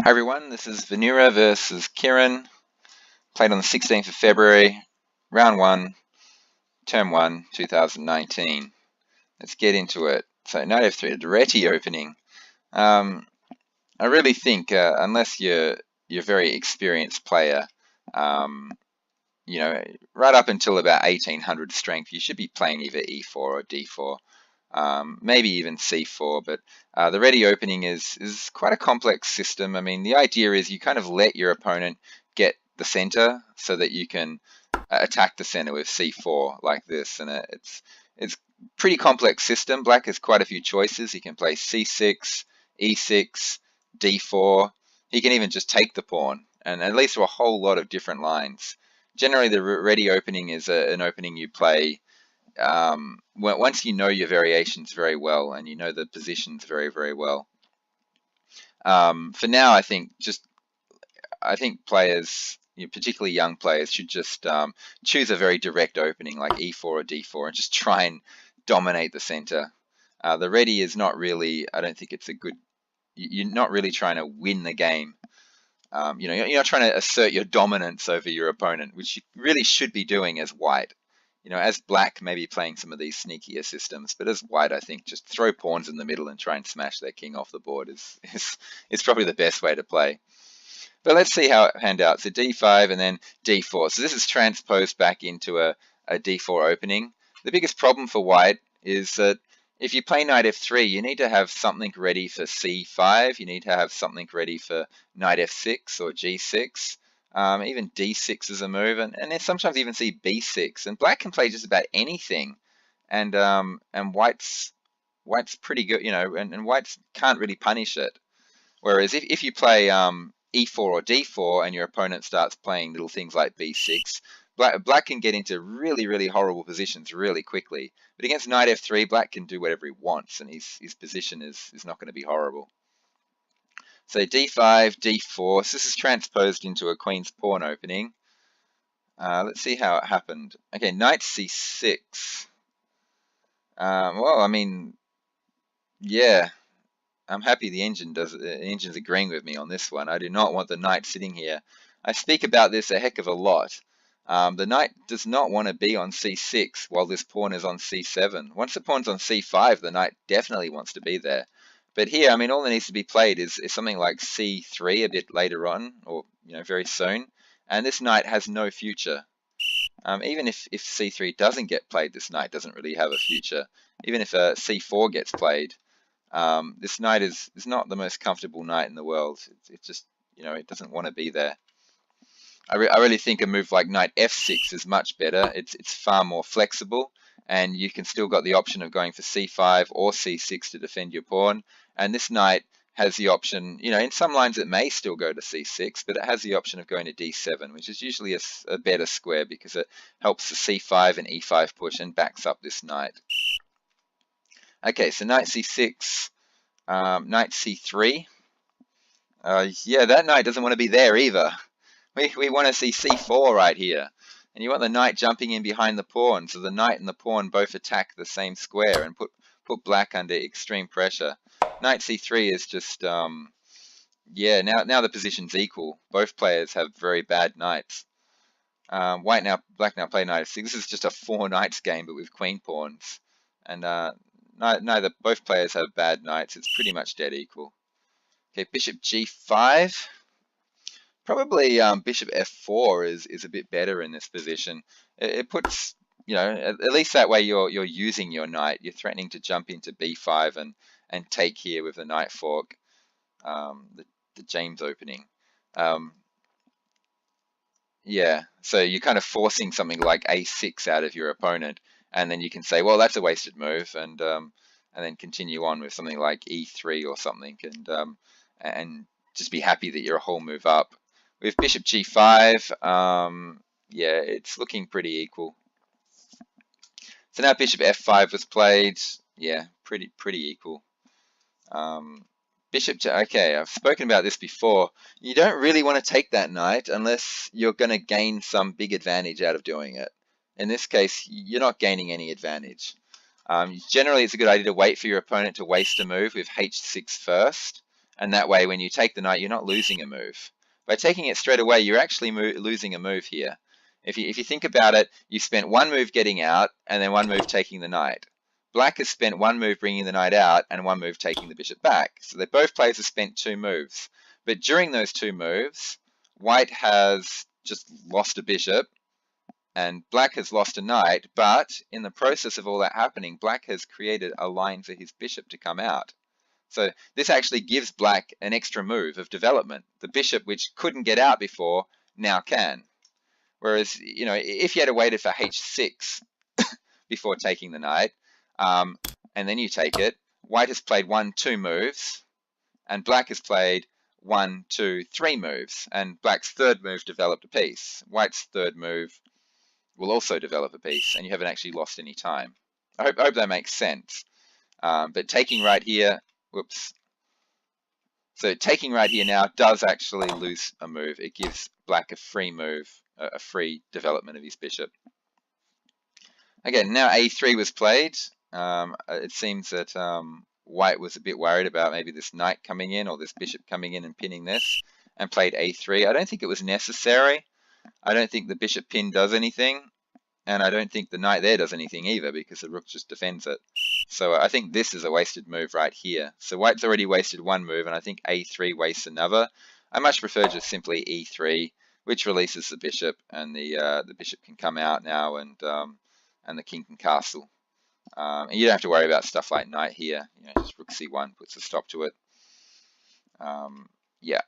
Hi everyone, this is Vinura versus Kieran, played on the 16th of February, round 1, term 1, 2019. Let's get into it. So knight f3, the Reti opening. I really think, unless you're a very experienced player, um, right up until about 1800 strength, you should be playing either e4 or d4. Maybe even c4, but the Reti opening is quite a complex system. I mean, the idea is you kind of let your opponent get the center so that you can attack the center with c4 like this, and it's pretty complex system. Black has quite a few choices. He can play c6, e6, d4. He can even just take the pawn, and it leads to a whole lot of different lines. Generally, the Reti opening is an opening you play once you know your variations very well and you know the positions very, very well. For now, I think players, particularly young players, should just choose a very direct opening like e4 or d4 and just try and dominate the center. The Reti is not really, I don't think it's a good, you're not really trying to win the game. You're not trying to assert your dominance over your opponent, which you really should be doing as white. As black, maybe playing some of these sneakier systems, but as white, I think just throw pawns in the middle and try and smash their king off the board is probably the best way to play. But let's see how it panned out. So d5 and then d4. So this is transposed back into a d4 opening. The biggest problem for white is that if you play knight f3, you need to have something ready for c5. You need to have something ready for knight f6 or g6. Even d6 is a move, and then sometimes even see b6. And black can play just about anything, and white's pretty good, and white's can't really punish it. Whereas if you play e4 or d4 and your opponent starts playing little things like b6, black can get into really, really horrible positions really quickly. But against knight f3, black can do whatever he wants, and his position is not going to be horrible. So d5, d4. So this is transposed into a queen's pawn opening. Let's see how it happened. Okay, knight c6. Well, I mean, yeah, I'm happy the engine's agreeing with me on this one. I do not want the knight sitting here. I speak about this a heck of a lot. The knight does not want to be on c6 while this pawn is on c7. Once the pawn's on c5, the knight definitely wants to be there. But here, I mean, all that needs to be played is something like c3 a bit later on, or very soon. And this knight has no future. Even if c3 doesn't get played, this knight doesn't really have a future. Even if c4 gets played, this knight is not the most comfortable knight in the world. It just, it doesn't want to be there. I really think a move like knight f6 is much better. It's far more flexible, and you can still got the option of going for c5 or c6 to defend your pawn. And this knight has the option, in some lines it may still go to c6, but it has the option of going to d7, which is usually a better square because it helps the c5 and e5 push and backs up this knight. Okay, so knight c6, knight c3. Yeah, that knight doesn't want to be there either. We want to see c4 right here. And you want the knight jumping in behind the pawn, so the knight and the pawn both attack the same square and put black under extreme pressure. Knight c3 is just, yeah, now the position's equal. Both players have very bad knights. Black now play knight f6. This is just a 4 knights game, but with queen pawns. And both players have bad knights. It's pretty much dead equal. Okay, bishop g5. Probably bishop f4 is a bit better in this position. It puts, at least that way you're using your knight. You're threatening to jump into b5 and take here with the knight fork, the James opening. Yeah, so you're kind of forcing something like a6 out of your opponent, and then you can say, well, that's a wasted move, and then continue on with something like e3 or something, and just be happy that you're a whole move up. With bishop g5, yeah, it's looking pretty equal. So now bishop f5 was played. Yeah, pretty equal. Okay, I've spoken about this before. You don't really want to take that knight unless you're going to gain some big advantage out of doing it. In this case, you're not gaining any advantage. Generally, it's a good idea to wait for your opponent to waste a move with h6 first, and that way when you take the knight, you're not losing a move. By taking it straight away, you're actually losing a move here. If you think about it, you spent one move getting out, and then one move taking the knight. Black has spent one move bringing the knight out, and one move taking the bishop back. So they both players have spent 2 moves. But during those 2 moves, white has just lost a bishop, and black has lost a knight, but in the process of all that happening, black has created a line for his bishop to come out. So this actually gives black an extra move of development. The bishop, which couldn't get out before, now can. Whereas, you know, if you had waited for h6 before taking the knight, and then you take it, white has played 1, 2 moves, and black has played 1, 2, 3 moves, and black's third move developed a piece. White's third move will also develop a piece, and you haven't actually lost any time. I hope that makes sense. But taking right here, whoops. So taking right here now does actually lose a move. It gives black a free move, a free development of his bishop. Again, now a3 was played. It seems that white was a bit worried about maybe this knight coming in or this bishop coming in and pinning this, and played a3. I don't think it was necessary. I don't think the bishop pin does anything, and I don't think the knight there does anything either, because the rook just defends it. So I think this is a wasted move right here. So white's already wasted 1 move, and I think a3 wastes another. I much prefer just simply e3, which releases the bishop, and the bishop can come out now, and the king can castle. And you don't have to worry about stuff like knight here. You know, just rook c1 puts a stop to it. Yeah.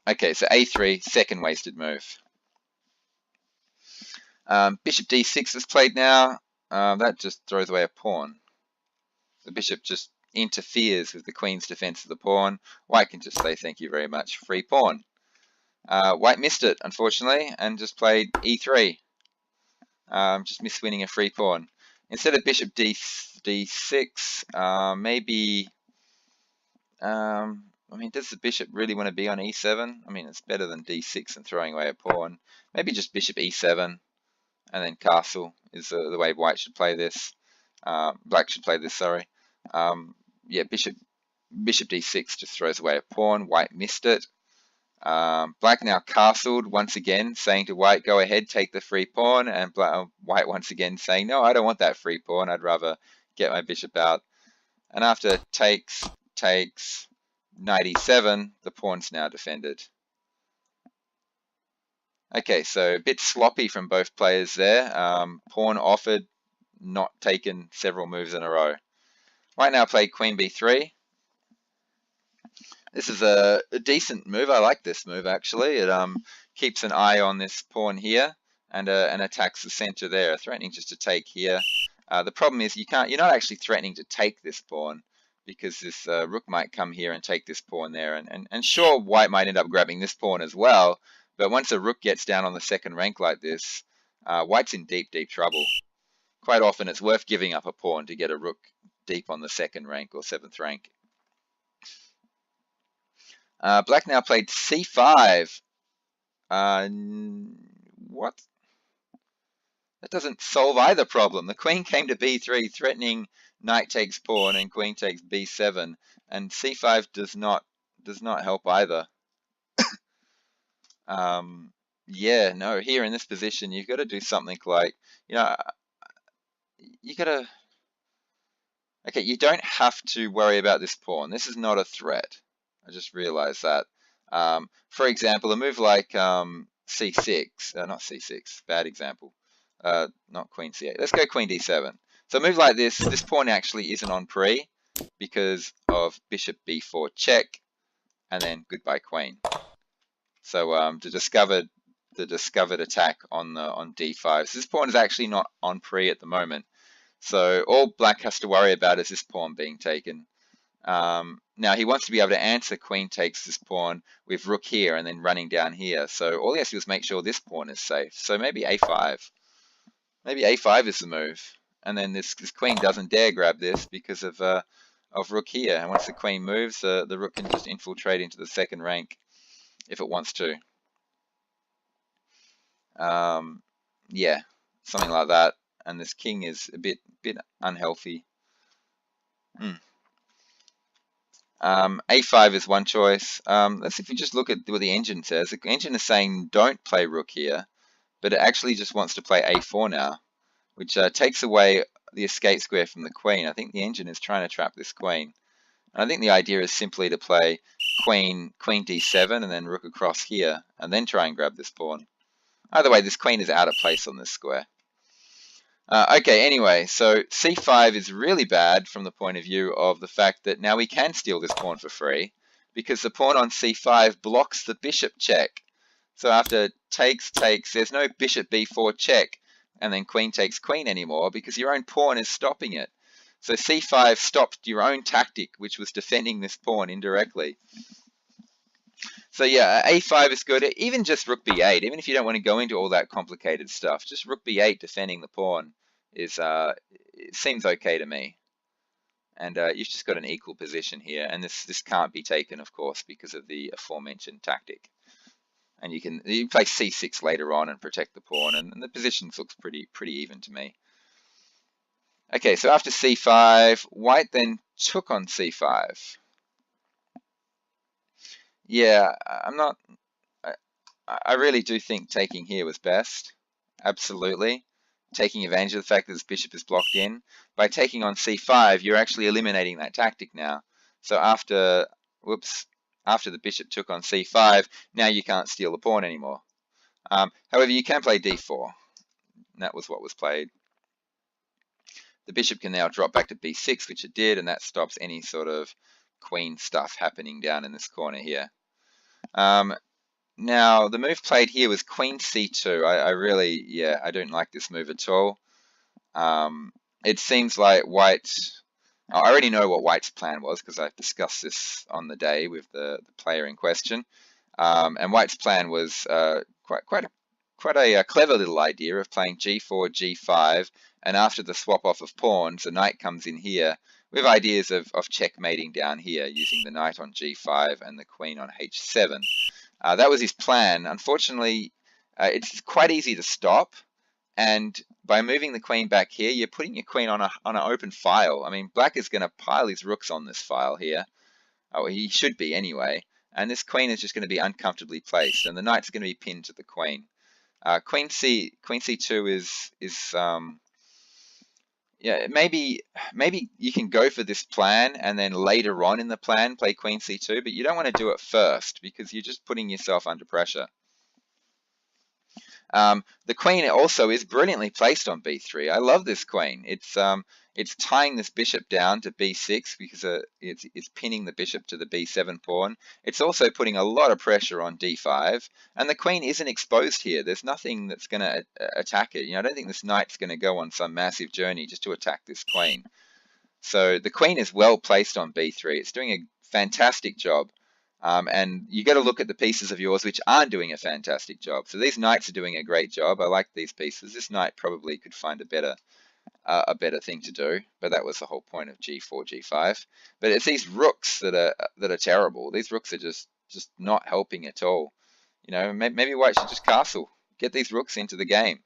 Okay, so a3, second wasted move. Bishop d6 is played now. That just throws away a pawn. The bishop just interferes with the queen's defense of the pawn. White can just say thank you very much, free pawn. White missed it, unfortunately, and just played e3. Just missed winning a free pawn. Instead of bishop d6, maybe... I mean, does the bishop really want to be on e7? I mean, it's better than d6 and throwing away a pawn. Maybe just bishop e7. And then castle is the way white should play this. Black should play this, sorry. Yeah, bishop d6 just throws away a pawn. White missed it. Black now castled once again, saying to white, go ahead, take the free pawn. And white once again saying, no, I don't want that free pawn. I'd rather get my bishop out. And after takes, knight e7, the pawn's now defended. Okay, so a bit sloppy from both players there. Pawn offered, not taken several moves in a row. White now played queen b3. This is a decent move. I like this move, actually. It keeps an eye on this pawn here and attacks the center there, threatening just to take here. The problem is you're not actually threatening to take this pawn, because this rook might come here and take this pawn there. And sure, white might end up grabbing this pawn as well, but once a rook gets down on the second rank like this, white's in deep, deep trouble. Quite often it's worth giving up a pawn to get a rook deep on the second rank or 7th rank. Black now played c5. What? That doesn't solve either problem. The queen came to b3, threatening knight takes pawn and queen takes b7, and c5 does not help either. Yeah, no, here in this position, you've got to do something like, you know, you got to, okay, you don't have to worry about this pawn. This is not a threat. I just realized that. For example, a move like c6, not c6, bad example, not queen c8. Let's go queen d7. So a move like this pawn actually isn't on pre because of bishop b4 check, and then goodbye queen. So the discovered attack on d5. So this pawn is actually not on pre at the moment. So all black has to worry about is this pawn being taken. Now he wants to be able to answer queen takes this pawn with rook here and then running down here. So all he has to do is make sure this pawn is safe. So maybe a5. Maybe a5 is the move. And then this queen doesn't dare grab this because of rook here. And once the queen moves, the rook can just infiltrate into the second rank if it wants to. Yeah, something like that. And this king is a bit unhealthy. A5 is one choice. Let's see if we just look at what the engine says. The engine is saying don't play rook here, but it actually just wants to play A4 now, which takes away the escape square from the queen. I think the engine is trying to trap this queen. And I think the idea is simply to play queen D7 and then rook across here, and then try and grab this pawn. Either way, this queen is out of place on this square. Okay, anyway, so c5 is really bad from the point of view of the fact that now we can steal this pawn for free, because the pawn on c5 blocks the bishop check. So after takes, there's no bishop b4 check, and then queen takes queen anymore, because your own pawn is stopping it. So c5 stopped your own tactic, which was defending this pawn indirectly. So yeah, a5 is good. Even just rook b8, even if you don't want to go into all that complicated stuff, just rook b8 defending the pawn is it seems okay to me. And you've just got an equal position here, and this can't be taken, of course, because of the aforementioned tactic. And you play c6 later on and protect the pawn, and the position looks pretty even to me. Okay, so after c5, white then took on c5. Yeah, I really do think taking here was best. Absolutely. Taking advantage of the fact that this bishop is blocked in. By taking on c5, you're actually eliminating that tactic now. So after the bishop took on c5, now you can't steal the pawn anymore. However, you can play d4. And that was what was played. The bishop can now drop back to b6, which it did, and that stops any sort of queen stuff happening down in this corner here. Now, the move played here was queen c2. I don't like this move at all. It seems like I already know what white's plan was because I've discussed this on the day with the player in question. And white's plan was quite a clever little idea of playing g4, g5, and after the swap off of pawns, the knight comes in here with ideas of checkmating down here using the knight on g5 and the queen on h7. That was his plan. Unfortunately, it's quite easy to stop, and by moving the queen back here, you're putting your queen on an open file. I mean, black is going to pile his rooks on this file here. Oh, he should be anyway. And this queen is just going to be uncomfortably placed, and the knight's going to be pinned to the queen. Queen c2 is yeah, maybe you can go for this plan and then later on in the plan play queen c2, but you don't want to do it first because you're just putting yourself under pressure. The queen also is brilliantly placed on b3. I love this queen. It's tying this bishop down to b6 because it's pinning the bishop to the b7 pawn. It's also putting a lot of pressure on d5, and the queen isn't exposed here. There's nothing that's going to attack it. I don't think this knight's going to go on some massive journey just to attack this queen. So the queen is well placed on b3. It's doing a fantastic job. And you got to look at the pieces of yours which aren't doing a fantastic job. So these knights are doing a great job. I like these pieces. This knight probably could find a better thing to do, but that was the whole point of g4, g5. But it's these rooks that are terrible. These rooks are just not helping at all. Maybe white should just castle, get these rooks into the game.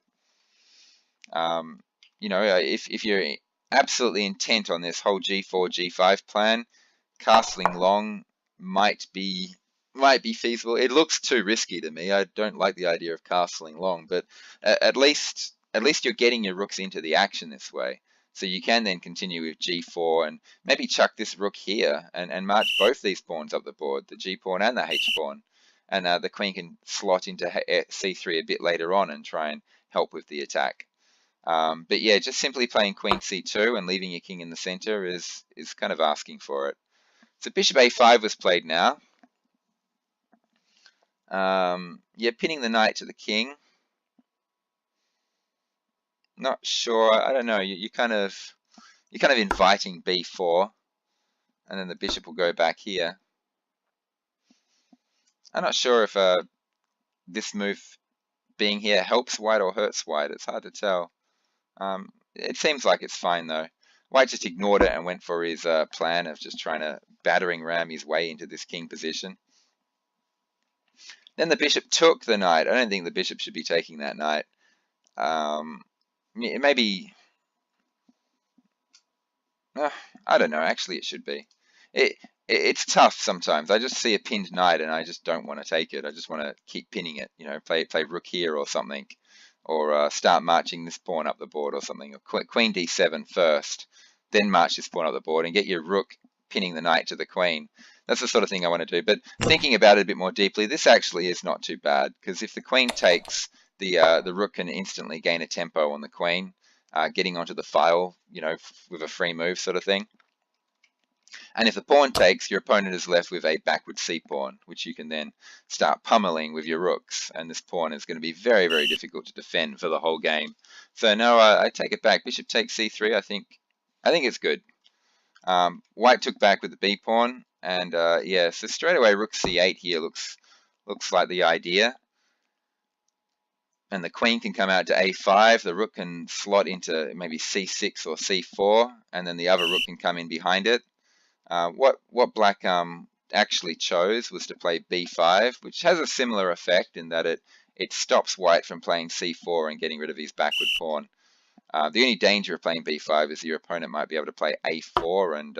If you're absolutely intent on this whole g4, g5 plan, castling long might be feasible. It looks too risky to me. I don't like the idea of castling long, but at least you're getting your rooks into the action this way. So you can then continue with g4 and maybe chuck this rook here and march both these pawns up the board, the g pawn and the h pawn. And the queen can slot into c3 a bit later on and try and help with the attack. But yeah, just simply playing queen c2 and leaving your king in the center is kind of asking for it. So bishop a5 was played now. Yeah, pinning the knight to the king. Not sure. I don't know. You're kind of inviting b4, and then the bishop will go back here. I'm not sure if this move being here helps white or hurts white. It's hard to tell. It seems like it's fine though. White just ignored it and went for his plan of just trying to battering ram his way into this king position. Then the bishop took the knight. I don't think the bishop should be taking that knight. Maybe, I don't know, actually it should be. it's tough sometimes. I just see a pinned knight and I just don't want to take it. I just want to keep pinning it. You know, play rook here or something, or start marching this pawn up the board or something. Or queen d7 first, then march this pawn up the board and get your rook pinning the knight to the queen. That's the sort of thing I want to do. But thinking about it a bit more deeply, this actually is not too bad, because if the queen takes, the rook can instantly gain a tempo on the queen, getting onto the file, you know, with a free move sort of thing. And if the pawn takes, your opponent is left with a backward c-pawn, which you can then start pummeling with your rooks. And this pawn is going to be very, very difficult to defend for the whole game. So no, I take it back. Bishop takes c3. I think it's good. White took back with the b pawn, and yeah, so straight away rook c8 here looks like the idea. And the queen can come out to a5. The rook can slot into maybe c6 or c4, and then the other rook can come in behind it. What black actually chose was to play b5, which has a similar effect in that it stops white from playing c4 and getting rid of his backward pawn. The only danger of playing b5 is your opponent might be able to play a4 and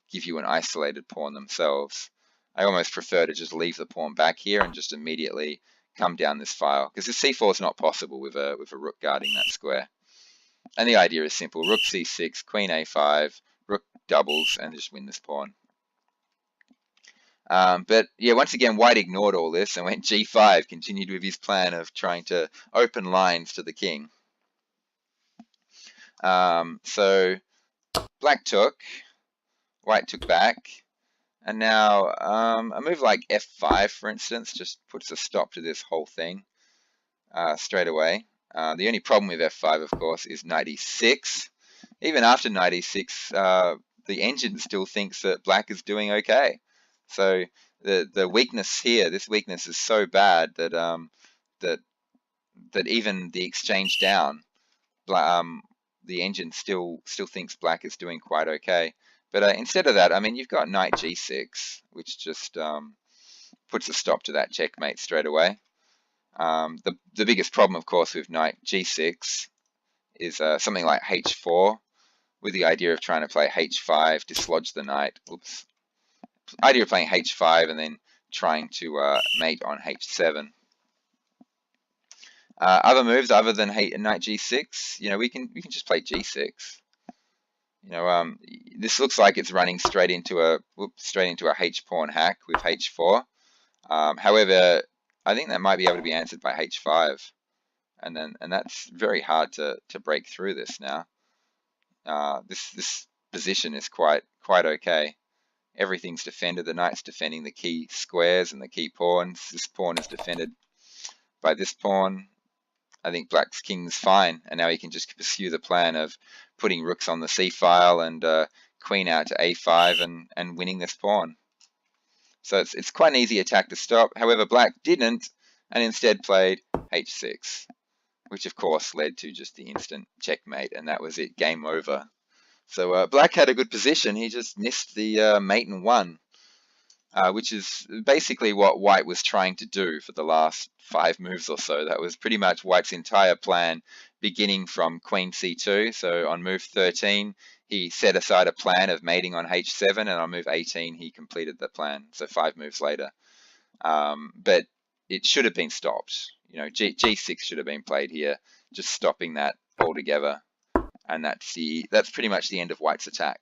give you an isolated pawn themselves. I almost prefer to just leave the pawn back here and just immediately come down this file, because this c4 is not possible with a rook guarding that square. And the idea is simple: rook c6, queen a5, rook doubles, and just win this pawn. But yeah, once again, white ignored all this and went g5, continued with his plan of trying to open lines to the king. So black took, white took back, and now a move like f5, for instance, just puts a stop to this whole thing straight away. The only problem with f5, of course, is knight e6. Even after knight e6, the engine still thinks that black is doing okay. So the weakness here, this weakness is so bad that that even the exchange down, the engine still thinks black is doing quite okay. But instead of that, I mean, you've got knight g6, which just puts a stop to that checkmate straight away. The biggest problem, of course, with knight g6 is something like h4, with the idea of trying to play h5, dislodge the knight. Oops. Idea of playing h5 and then trying to mate on h7. Other moves other than knight g6, you know, we can just play g6. You know, this looks like it's running straight into a h pawn hack with h4. However, I think that might be able to be answered by h5, and that's very hard to break through this now. This position is quite okay. Everything's defended. The knight's defending the key squares and the key pawns. This pawn is defended by this pawn. I think black's king's fine, and now he can just pursue the plan of putting rooks on the c-file and queen out to a5 and winning this pawn. So it's quite an easy attack to stop. However, black didn't, and instead played h6, which of course led to just the instant checkmate, and that was it, game over. So black had a good position. He just missed the mate and won, which is basically what white was trying to do for the last 5 moves or so. That was pretty much white's entire plan, beginning from queen c2. So on move 13, he set aside a plan of mating on h7, and on move 18, he completed the plan. So 5 moves later. But it should have been stopped. You know, g6 should have been played here, just stopping that altogether. And that's pretty much the end of white's attack.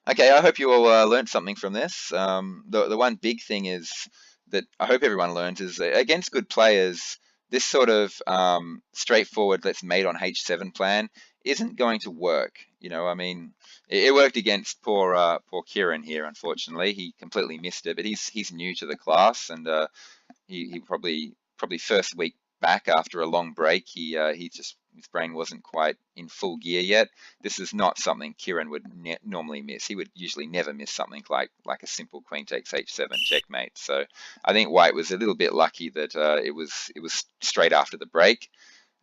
Okay, I hope you all learned something from this. The one big thing is that I hope everyone learns is that against good players, this sort of straightforward let's mate on h7 plan isn't going to work. You know, I mean, it worked against poor Kieran here. Unfortunately, he completely missed it. But he's new to the class, and he probably first week back after a long break, his brain wasn't quite in full gear yet. This is not something Kieran would normally miss. He would usually never miss something like a simple queen takes h7 checkmate. So I think white was a little bit lucky that it was straight after the break.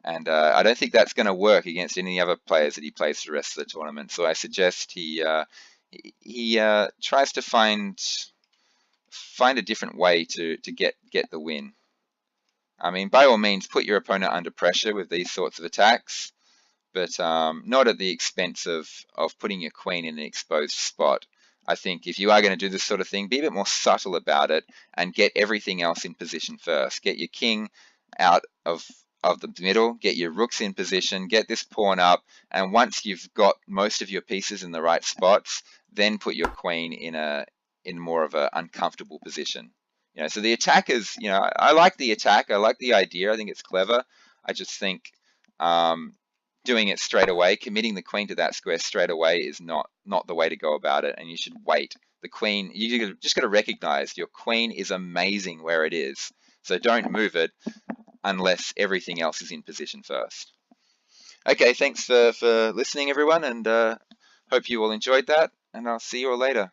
And I don't think that's going to work against any other players that he plays the rest of the tournament. So I suggest he tries to find a different way to get the win. I mean, by all means, put your opponent under pressure with these sorts of attacks, but not at the expense of putting your queen in an exposed spot. I think if you are going to do this sort of thing, be a bit more subtle about it and get everything else in position first. Get your king out of the middle, get your rooks in position, get this pawn up, and once you've got most of your pieces in the right spots, then put your queen in more of an uncomfortable position. So the attack is, I like the attack. I like the idea. I think it's clever. I just think doing it straight away, committing the queen to that square straight away is not the way to go about it, and you should wait. The queen, you just got to recognize your queen is amazing where it is, so don't move it unless everything else is in position first. Okay, thanks for listening, everyone, and hope you all enjoyed that, and I'll see you all later.